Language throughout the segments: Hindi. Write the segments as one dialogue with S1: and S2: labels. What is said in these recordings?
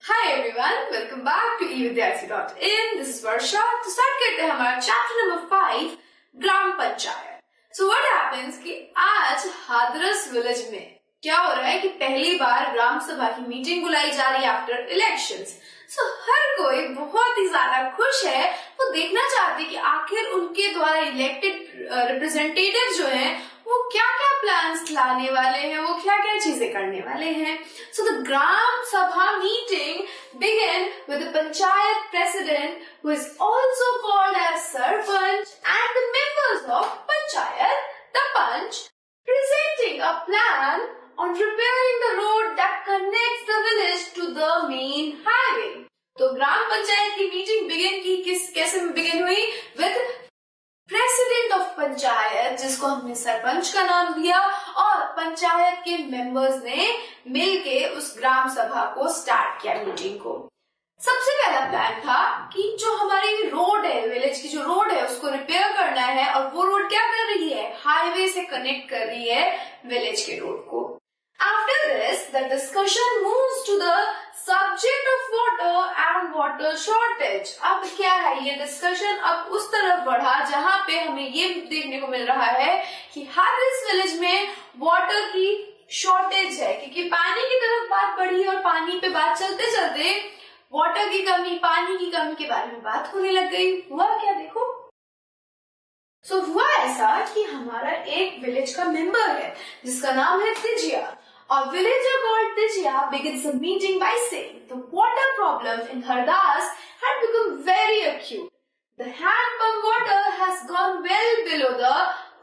S1: Hi everyone, welcome back to evidyarthi.in. This is Varsha. तो स्टार्ट करते हैं हमारा chapter number 5, Gram Panchayat. So what happens कि आज हाथरस विलेज में क्या हो रहा है कि पहली बार ग्राम सभा की मीटिंग बुलाई जा रही है आफ्टर इलेक्शंस. सो हर कोई बहुत ही ज्यादा खुश है. वो देखना चाहते कि आखिर उनके द्वारा इलेक्टेड रिप्रेजेंटेटिव जो हैं वो क्या क्या प्लान्स लाने वाले हैं, वो क्या क्या चीजें करने वाले हैं. सो द ग्राम सभा meeting began with the panchayat president, who is also called as sarpanch, and the members of panchayat, the panch, presenting a plan on repairing the road that connects the village to the main highway. तो ग्राम पंचायत की मीटिंग कैसे बिगिन हुई? विद प्रेसिडेंट ऑफ पंचायत, जिसको हमने सरपंच का नाम दिया, और पंचायत के मेंबर्स ने मिलके उस ग्राम सभा को स्टार्ट किया मीटिंग को. सबसे पहला प्लान था कि जो हमारी रोड है, विलेज की जो रोड है, उसको रिपेयर करना है. और वो रोड क्या कर रही है? हाईवे से कनेक्ट कर रही है विलेज के रोड को. After this the discussion moves to the subject of water and water shortage. अब क्या है ये डिस्कशन? अब उस तरफ बढ़ा जहां पे हमें ये देखने को मिल रहा है कि हाथरस विलेज में वाटर की शॉर्टेज है, क्योंकि पानी की तरफ बात बढ़ी और पानी पे बात चलते चलते वाटर की कमी, पानी की कमी के बारे में बात होने लग गई. हुआ क्या देखो. सो हुआ ऐसा कि हमारा एक विलेज का मेंबर है जिसका नाम है तिजिया. A villager called Tijia begins the meeting by saying the water problem in Hardas had become very acute. The hand pump water has gone well below the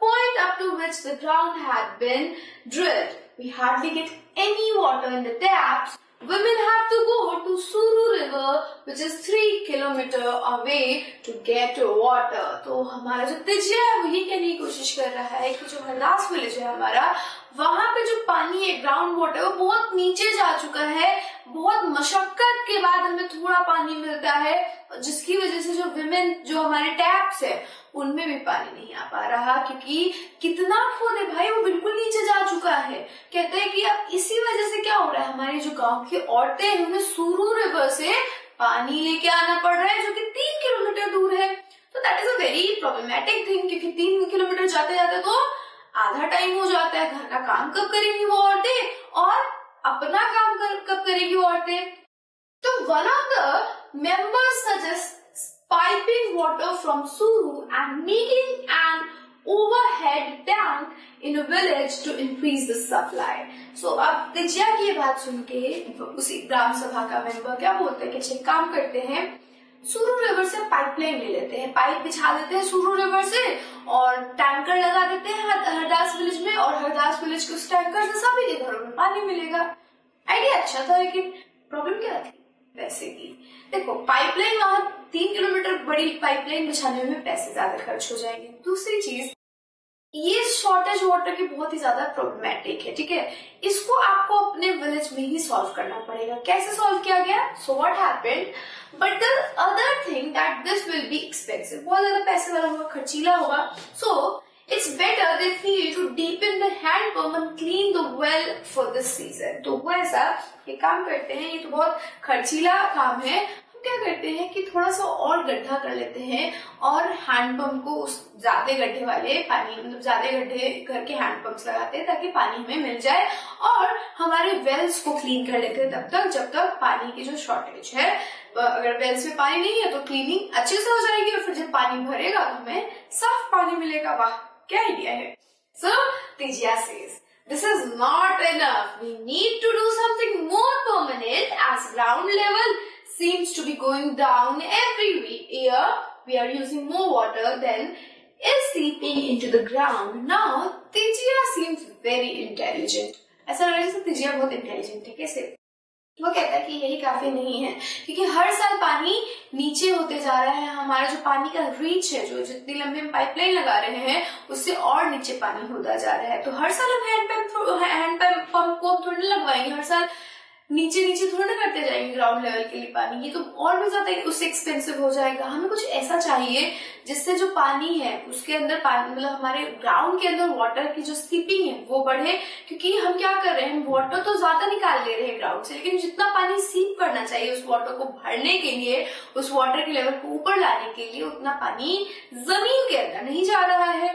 S1: point up to which the ground had been drilled. We hardly get any water in the taps. Women have to go to Suru river, which is 3 kilometers away, to get water. तो हमारा जो तिजिया है वो ये कहने की कोशिश कर रहा है कि जो हरदास विलेज है हमारा, वहां पे जो पानी है, ग्राउंड वाटर, वो बहुत नीचे जा चुका है. बहुत मशक्कत के बाद हमें थोड़ा पानी मिलता है, जिसकी वजह से जो विमेन, जो हमारे टैप्स है, उनमें भी पानी नहीं आ पा रहा, क्योंकि कितना खोदे भाई, वो बिल्कुल नीचे जा चुका है. कहते हैं कि अब इसी वजह से क्या हो रहा है, हमारी जो गांव की औरतें हैं उन्हें सुरू रिवर से पानी लेके आना पड़ रहा है, जो कि 3 किलोमीटर दूर है. तो that is a very problematic thing, क्योंकि 3 किलोमीटर जाते जाते तो आधा टाइम हो जाता है. घर का काम कब करेंगी वो औरतें, और अपना काम कब करेंगी वो औरतें. तो one of the members suggest piping water from Suru and making an overhead tank in a village to increase the supply. So अब तिजिया की ये बात सुन के उसी ग्राम सभा का मेंबर क्या बोलते हैं कि अच्छा काम करते हैं, सुरू रिवर से पाइपलाइन ले लेते हैं, पाइप बिछा देते हैं सुरू रिवर से, और टैंकर लगा देते हैं हरदास विलेज में, और हरदास विलेज के उस टैंकर से सभी के घरों में पानी मिलेगा. आइडिया अच्छा था, लेकिन प्रॉब्लम क्या थी? पैसे की. देखो, पाइपलाइन, वहां 3 किलोमीटर बड़ी पाइपलाइन बिछाने में पैसे ज्यादा खर्च हो जाएंगे. दूसरी चीज, ये शॉर्टेज वाटर की बहुत ही ज्यादा प्रॉब्लमेटिक है. ठीक है, इसको आपको अपने विलेज में ही सॉल्व करना पड़ेगा. कैसे सॉल्व किया गया? So what happened, but the other thing that this will be expensive, बहुत ज्यादा पैसे वाला होगा, खर्चीला होगा. सो it's better they feel to deepen the hand pump and clean the well for this season. तो वो ऐसा ये काम करते हैं, ये तो बहुत खर्चीला काम है. हम क्या करते हैं कि थोड़ा सा और गड्ढा कर लेते हैं और हैंड पंप को उस ज्यादा गड्ढे वाले पानी, मतलब ज्यादा गड्ढे करके हैंड पंप्स लगाते हैं ताकि पानी हमें मिल जाए, और हमारे वेल्स को क्लीन कर लेते हैं तब तक जब तक पानी की जो शॉर्टेज है. अगर वेल्स में पानी नहीं है तो क्लीनिंग अच्छे से हो जाएगी, और फिर जब पानी भरेगा तो हमें साफ पानी मिलेगा. वाह, क्या आइडिया है. So Tijia says, this is not enough. We need to do something more permanent, as ground level seems to be going down every year. We are using more water than is seeping into the ground. Now Tijia seems very intelligent. ऐसा लग रहा है जैसे तिजिया बहुत इंटेलिजेंट है. कैसे? वो कहता है कि यही काफी नहीं है, क्योंकि हर साल पानी नीचे होते जा रहा है. हमारा जो पानी का रीच है, जो जितनी लंबी हम पाइपलाइन लगा रहे हैं, उससे और नीचे पानी होता जा रहा है. तो हर साल हम हैंड पंप को थोड़ी लगवाएंगे. हर साल नीचे नीचे थोड़ा ना करते जाएंगे ग्राउंड लेवल के लिए पानी, ये तो और भी ज्यादा उससे एक्सपेंसिव हो जाएगा। हमें कुछ ऐसा चाहिए जिससे जो पानी है उसके अंदर पानी मतलब हमारे ग्राउंड के अंदर वाटर की जो सीपिंग है वो बढ़े, क्योंकि हम क्या कर रहे हैं, वाटर तो ज्यादा निकाल ले रहे हैं ग्राउंड से, लेकिन जितना पानी सीप करना चाहिए उस वाटर को भरने के लिए, उस वाटर के लेवल को ऊपर लाने के लिए, उतना पानी जमीन के अंदर नहीं जा रहा है।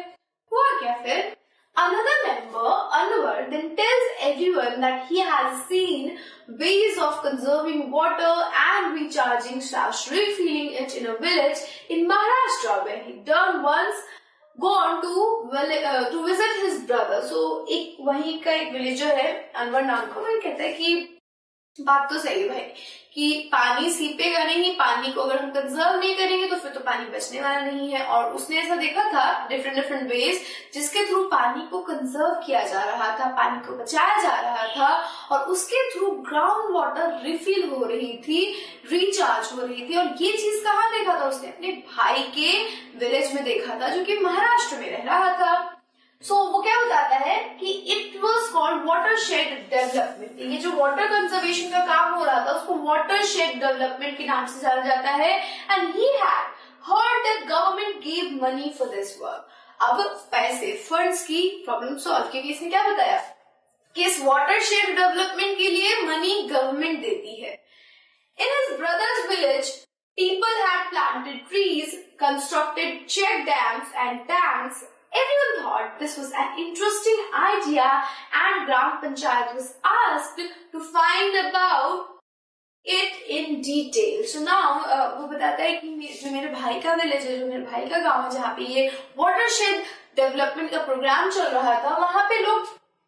S1: हुआ क्या फिर, another member, Anwar, then tells everyone that he has seen ways of conserving water and recharging / refilling it in a village in Maharashtra where he done once gone to visit his brother. So एक वहीं का एक विलेजर है अनवर नाम का, वो कहता है कि बात तो सही है भाई कि पानी सीपेगा नहीं, पानी को अगर हम कंजर्व नहीं करेंगे तो फिर तो पानी बचने वाला नहीं है। और उसने ऐसा देखा था डिफरेंट वेज जिसके थ्रू पानी को कंजर्व किया जा रहा था, पानी को बचाया जा रहा था, और उसके थ्रू ग्राउंड वाटर रिफिल हो रही थी, रिचार्ज हो रही थी। और ये चीज कहाँ देखा था उसने, अपने भाई के विलेज में देखा था जो कि महाराष्ट्र में रह रहा था। सो वो क्या बताता है कि it was called water shade development. ये जो वाटर कंजर्वेशन का काम हो रहा था उसको वाटर शेड डेवलपमेंट के नाम से जाना जाता है। And he had heard that government give money for this work. अब पैसे फंड्स की प्रॉब्लम सॉल्व, क्योंकि इसने क्या बताया कि इस वाटर शेड डेवलपमेंट के लिए मनी गवर्नमेंट देती है। In his brothers village people had planted trees, constructed check dams and tanks. Everyone thought this was an interesting idea and Gram Panchayat was asked to find about it in detail. So now वो बताता है कि जो मेरे भाई का विलेज है, जो मेरे भाई का गांव है जहाँ पे ये वाटरशेड डेवलपमेंट का प्रोग्राम चल रहा था, वहां पे लोग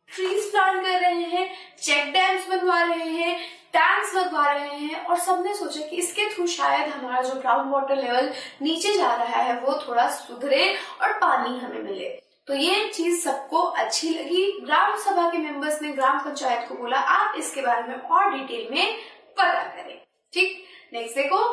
S1: ट्रीज प्लांट कर रहे हैं, चेक डैम्स बनवा रहे हैं, टैंक्स लगवा रहे हैं, और सबने सोचा कि इसके थ्रू शायद हमारा जो ग्राउंड वाटर लेवल नीचे जा रहा है वो थोड़ा सुधरे और पानी हमें मिले। तो ये चीज सबको अच्छी लगी। ग्राम सभा के मेंबर्स ने ग्राम पंचायत को बोला आप इसके बारे में और डिटेल में पता करें। ठीक, नेक्स्ट देखो।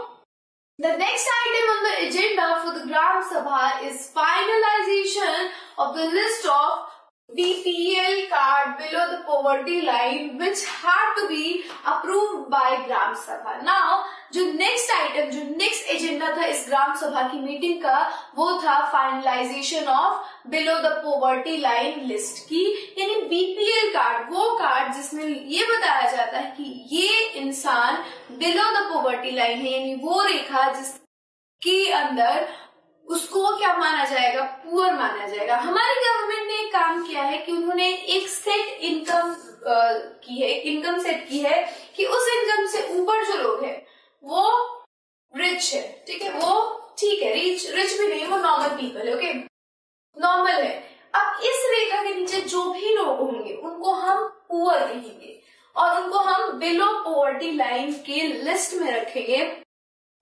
S1: The next item on the agenda for the Gram Sabha is finalization of the list of BPL card below the poverty line which had to be approved by Gram Sabha. Now, जो next item, जो next agenda था इस ग्राम सभा की मीटिंग का, वो था finalization of below the poverty line list की, यानी BPL कार्ड, वो कार्ड जिसमें ये बताया जाता है कि ये इंसान below the poverty line है, यानी वो रेखा जिसके अंदर उसको क्या माना जाएगा, पुअर माना जाएगा। हमारी गवर्नमेंट ने एक काम किया है कि उन्होंने एक सेट इनकम की है, इनकम सेट की है कि उस इनकम से ऊपर जो लोग हैं वो रिच है, ठीक है, वो ठीक है, रिच भी नहीं, वो नॉर्मल पीपल है, ओके, नॉर्मल है। अब इस रेखा के नीचे जो भी लोग होंगे उनको हम पुअर कहेंगे और उनको हम बिलो पॉवर्टी लाइन के लिस्ट में रखेंगे।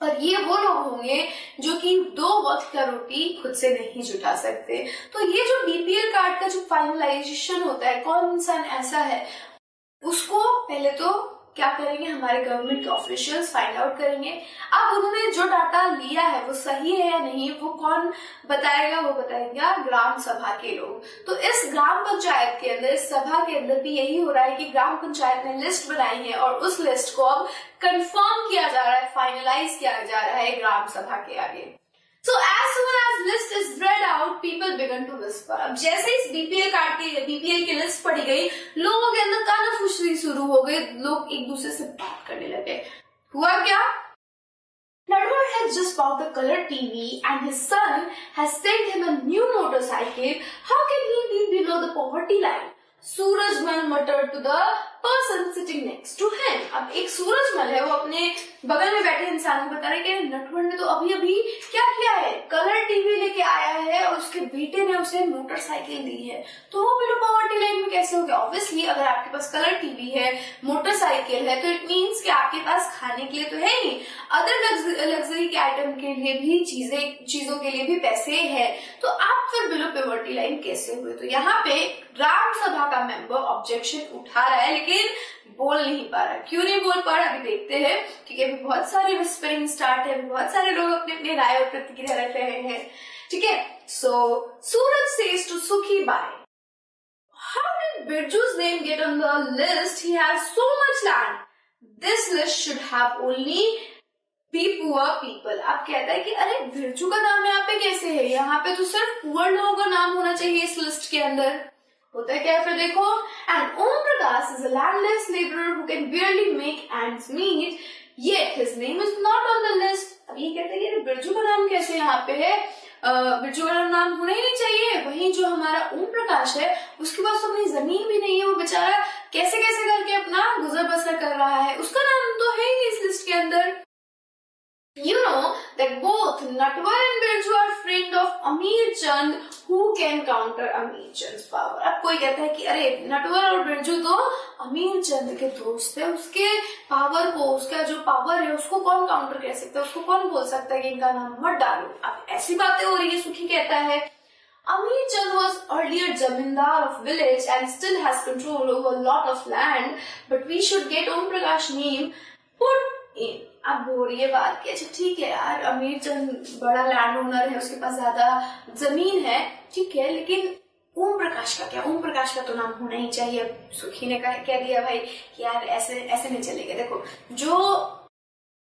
S1: और ये वो लोग होंगे जो कि 2 वक्त का रोटी खुद से नहीं जुटा सकते। तो ये जो बीपीएल कार्ड का जो फाइनलाइजेशन होता है, कौन इंसान ऐसा है, उसको पहले तो क्या करेंगे, हमारे गवर्नमेंट के ऑफिशियल्स फाइंड आउट करेंगे। अब उन्होंने जो डाटा लिया है वो सही है या नहीं, वो कौन बताएगा, वो बताएगा ग्राम सभा के लोग। तो इस ग्राम पंचायत के अंदर, इस सभा के अंदर भी यही हो रहा है कि ग्राम पंचायत ने लिस्ट बनाई है और उस लिस्ट को अब कंफर्म किया जा रहा है, फाइनलाइज किया जा रहा है ग्राम सभा के आगे। So as soon as list is read out, people began to whisper. अब जैसे इस बीपीएल कार्ड के बीपीएल की लिस्ट पढ़ी गई, लोगों के अंदर कानाफूसी शुरू हो गई, लोग एक दूसरे से बात करने लगे। हुआ क्या? Nadwar has just bought the color TV and his son has sent him a new motorcycle. How can he be below the poverty line? Surajmal mutter to the person sitting next to him. अब एक सूरजमल है, वो अपने बगल में बैठे इंसान को बता रहे कि नटवर ने तो अभी अभी क्या किया है, कलर टीवी लेके आया है और उसके बेटे ने उसे मोटरसाइकिल दी है, तो वो बिलो पॉवर्टी लाइन में कैसे हो गया? ऑब्वियसली अगर आपके पास कलर टीवी है, मोटरसाइकिल है, तो इट मीन्स कि आपके पास खाने के लिए तो है ही, अदर लग्जरी के आइटम के लिए भी, चीजों के लिए भी पैसे है, तो आप फिर बिलो पॉवर्टी लाइन कैसे हुए? तो यहाँ पे ग्राम सभा का मेंबर ऑब्जेक्शन उठा रहा है लेकिन बोल नहीं पा रहा। क्यों नहीं बोल पा रहा, अभी देखते हैं, क्योंकि अभी बहुत सारे विस्परिंग स्टार्ट है, बहुत सारे लोग अपने अपने राय और प्रतिक्रिया रख रहे हैं, ठीक है। So Suraj says to Sukhi Bai, how did Birju's name get on the list? He has so much land. This list should have only be poor people. अब कहता है कि अरे बिरजू का नाम यहाँ पे कैसे है, यहाँ पे तो सिर्फ पुअर लोगों का नाम होना चाहिए इस लिस्ट के अंदर. होता है क्या फिर देखो, and Om Prakash is a landless laborer who can barely make ends meet, yet his name is not on the list. अब ये कहते हैं कि बिरजू का नाम कैसे यहाँ पे है, बिरजू का नाम होना ही नहीं चाहिए. वहीं जो हमारा ओम प्रकाश है उसके पास तो अपनी जमीन भी नहीं है, वो बेचारा कैसे कैसे करके अपना गुजर बसर कर रहा है, उसका नाम तो है ही इस लिस्ट के अंदर. You know that both Natwar and Birju are friend of Ameer Chand, who can counter Ameer Chand's power. अब कोई कहता है कि अरे नटवर और बिरजू तो अमीर चंद के दोस्त है, उसके पावर को, उसका जो पावर है उसको कौन काउंटर कर सकता है, उसको कौन बोल सकता है कि इनका नाम मत डालो. अब ऐसी बातें हो रही है. सुखी कहता है Ameer Chand was earlier zamindar of village and still has control over a lot of land, but we should get Om Prakash name put in. अब हो रही है बात कि अच्छा ठीक है यार, अमीर चंद बड़ा लैंड ओनर है, उसके पास ज्यादा जमीन है, ठीक है, लेकिन ओम प्रकाश का क्या, ओम प्रकाश का तो नाम होना ही चाहिए. सुखी ने कह दिया भाई कि यार ऐसे ऐसे नहीं चलेगा. देखो, जो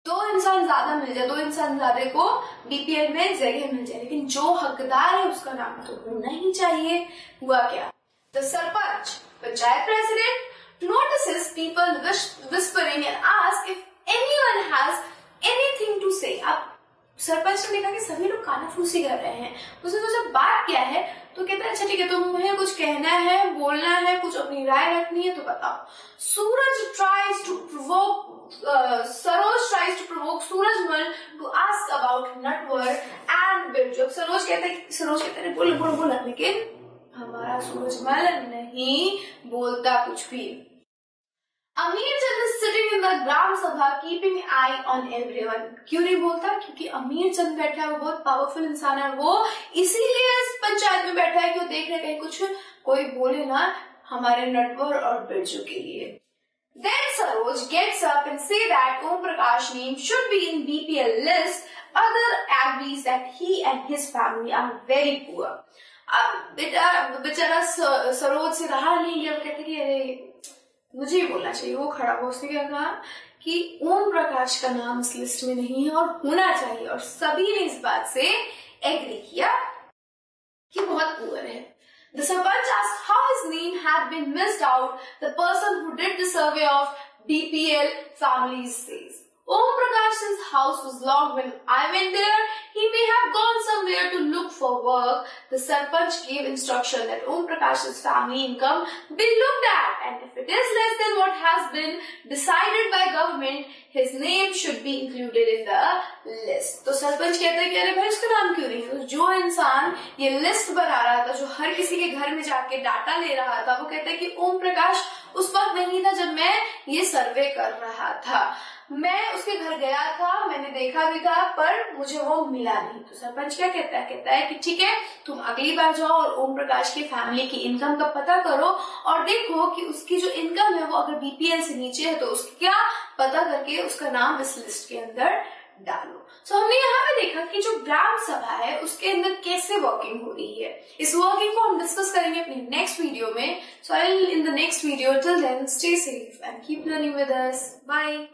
S1: दो इंसान ज्यादा मिल जाए, दो इंसान ज्यादा को बीपीएल में जगह मिल जाए, लेकिन जो हकदार है उसका नाम तो होना ही चाहिए. हुआ क्या, the sarpanch, panchayat president notices people whispering and ask if anyone has anything to say. अब सरपंच ने देखा कि सभी लोग कानाफूसी कर रहे हैं. उसने सोचा बात क्या है, तो कहता है अच्छा ठीक है, तुम्हें कुछ कहना है, बोलना है, कुछ अपनी राय रखनी है तो बताओ. Saroj tries to provoke Surajmal to ask about Natwar and Birju. Saroj कहता है बोला, लेकिन हमारा सूरजमल नहीं बोलता कुछ भी. अमीर चंद is sitting in the ग्राम सभा keeping eye on everyone. क्यों नहीं बोलता, क्योंकि अमीर चंद बैठा है, वो बहुत पावरफुल इंसान है, वो इसीलिए इस पंचायत में बैठा है कि वो देख रहे कहीं कुछ कोई बोले ना हमारे नटवर और बिरजू के लिए. Then Saroj gets up and say that Om Prakash name should be in BPL list. Other agrees that he and his family are very poor. अब बेचारा सरोज से रहा नहीं गया, कहते कि अरे मुझे ही बोलना चाहिए. वो खड़ा हुआ, उसने क्या कहा कि ओम प्रकाश का नाम इस लिस्ट में नहीं है और होना चाहिए, और सभी ने इस बात से एग्री किया कि बहुत पुअर है. The Sarpanch asked how his name had been missed out. The person who did the survey of BPL families says, Om Prakash's house was locked when I went there. He may have gone somewhere to look for work. The Sarpanch gave instruction that Om Prakash's family income be looked at, and if it is less than what has been decided by government, his name should be included in the list. तो सरपंच कहते हैं कि अरे भाई उसका नाम क्यों नहीं है. तो जो इंसान ये लिस्ट बना रहा था, जो हर किसी के घर में जाके डाटा ले रहा था, वो कहता है कि ओम प्रकाश उस वक्त नहीं था जब मैं ये सर्वे कर रहा था. मैं उसके घर गया था, मैंने देखा भी था, पर मुझे वो मिला नहीं. तो सरपंच क्या कहता है कि ठीक है, तुम अगली बार जाओ और ओम प्रकाश की फैमिली की इनकम का पता करो और देखो कि उसकी जो इनकम है वो अगर बीपीएल से नीचे है तो उसका पता करके उसका नाम इस लिस्ट के अंदर डालो. सो हमने यहाँ पे देखा कि जो ग्राम सभा है उसके अंदर कैसे वर्किंग हो रही है. इस वर्किंग को हम डिस्कस करेंगे अपने नेक्स्ट वीडियो में. So I will in the next video. Till then stay safe and keep learning with us. Bye.